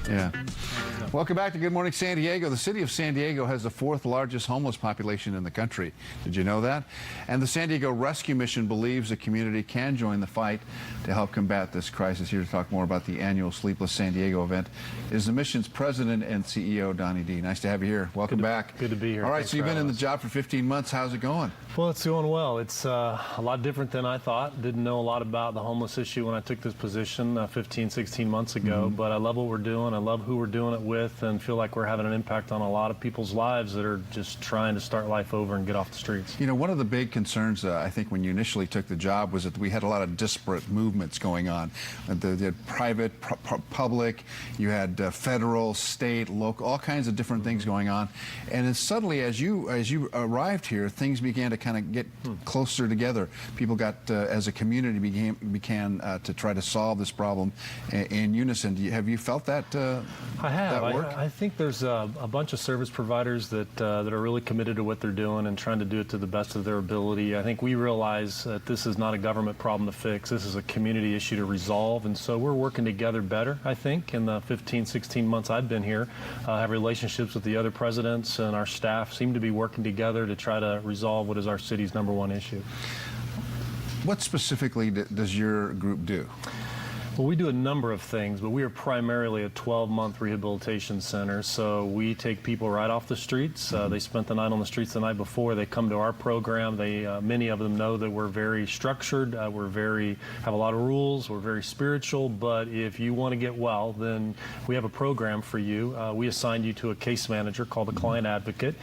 Yeah. Welcome back to Good Morning San Diego. The city of San Diego has the 4th largest homeless population in the country. Did you know that? And the San Diego Rescue Mission believes the community can join the fight to help combat this crisis. Here to talk more about the annual Sleepless San Diego event is the mission's president and CEO, Donnie D. Nice to have you here. Welcome back. Good to be here. All right, Thanks so you've been in the job for 15 months. How's it going? Well, it's going well. It's a lot different than I thought. Didn't know a lot about the homeless issue when I took this position 15, 16 months ago, but I love what we're doing. I love who we're doing it with and feel like we're having an impact on a lot of people's lives that are just trying to start life over and get off the streets. You know, one of the big concerns, I think, when you initially took the job was that we had a lot of disparate movements going on. You had private, public, you had federal, state, local, all kinds of different things going on. And then suddenly, as you arrived here, things began to kind of get closer together. People got, as a community, began to try to solve this problem in unison. Have you felt that? I have. That work? I think there's a bunch of service providers that are really committed to what they're doing and trying to do it to the best of their ability. I think we realize that this is not a government problem to fix. This is a community issue to resolve, and so we're working together better, I think, in the 15, 16 months I've been here. I have relationships with the other presidents, and our staff seem to be working together to try to resolve what is our city's #1 issue. What specifically does your group do? Well, we do a number of things, but we are primarily a 12-month rehabilitation center. So we take people right off the streets. They spent the night on the streets the night before. They come to our program. Many of them know that we're very structured. Have a lot of rules. We're very spiritual. But if you want to get well, then we have a program for you. We assign you to a case manager called the client advocate.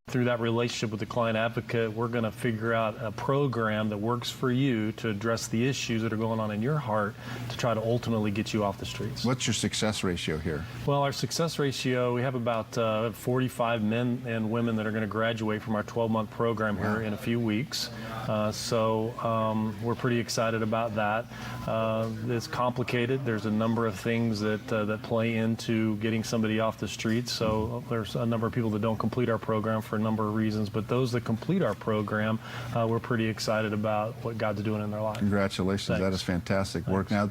Through that relationship with the client advocate, we're going to figure out a program that works for you to address the issues that are going on in your heart to try to ultimately get you off the streets. What's your success ratio here? Well, our success ratio, we have about 45 men and women that are going to graduate from our 12-month program here in a few weeks. We're pretty excited about that. It's complicated. There's a number of things that play into getting somebody off the streets. So there's a number of people that don't complete our program for a number of reasons, but those that complete our program, we're pretty excited about what God's doing in their life. Congratulations. Thanks. That is fantastic work. Now,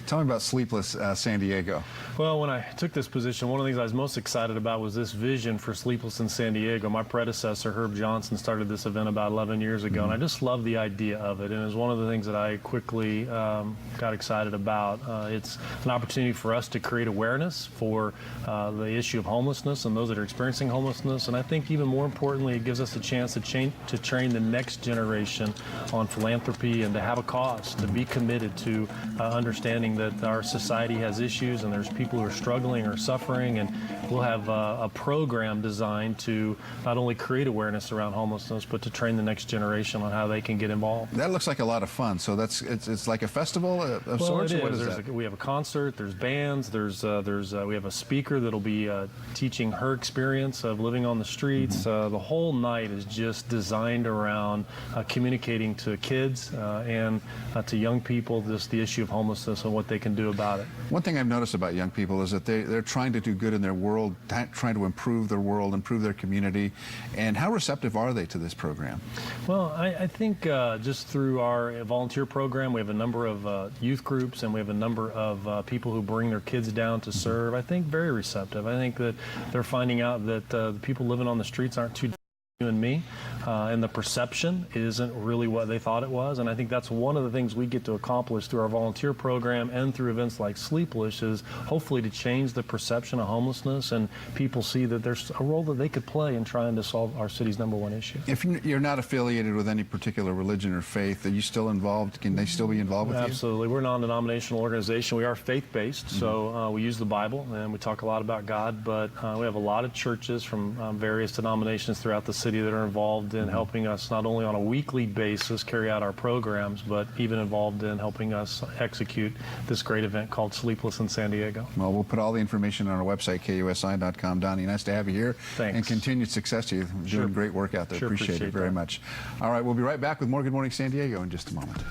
tell me about Sleepless San Diego. Well, when I took this position, one of the things I was most excited about was this vision for Sleepless in San Diego. My predecessor, Herb Johnson, started this event about 11 years ago, and I just love the idea of it, and it was one of the things that I quickly got excited about. It's an opportunity for us to create awareness for the issue of homelessness and those that are experiencing homelessness, and I think even more importantly, it gives us a chance to train the next generation on philanthropy and to have a cause, to be committed to understanding that our society has issues and there's people who are struggling or suffering, and we'll have a program designed to not only create awareness around homelessness, but to train the next generation on how they can get involved. That looks like a lot of fun. So it's like a festival of sorts? It is. What is that? We have a concert, there's bands, we have a speaker that'll be teaching her experience of living on the streets. The whole night is just designed around communicating to kids and to young people just the issue of homelessness and what they can do about it. One thing I've noticed about young people is that they're trying to do good in their world, trying to improve their world, improve their community. And how receptive are they to this program? Well, I think just through our volunteer program, we have a number of youth groups, and we have a number of people who bring their kids down to serve. I think very receptive. I think that they're finding out that the people living on the streets aren't too you and me, and the perception isn't really what they thought it was, and I think that's one of the things we get to accomplish through our volunteer program and through events like Sleepless is hopefully to change the perception of homelessness, and people see that there's a role that they could play in trying to solve our city's #1 issue. If you're not affiliated with any particular religion or faith, are you still involved? Can they still be involved with you? Absolutely. We're a non-denominational organization. We are faith-based, so we use the Bible, and we talk a lot about God, but we have a lot of churches from various denominations throughout the city that are involved in helping us not only on a weekly basis carry out our programs, but even involved in helping us execute this great event called Sleepless in San Diego. Well, we'll put all the information on our website, KUSI.com. Donnie, nice to have you here. Thanks. And continued success to you. Doing great work out there. Sure, appreciate it very much. All right, we'll be right back with more Good Morning San Diego in just a moment.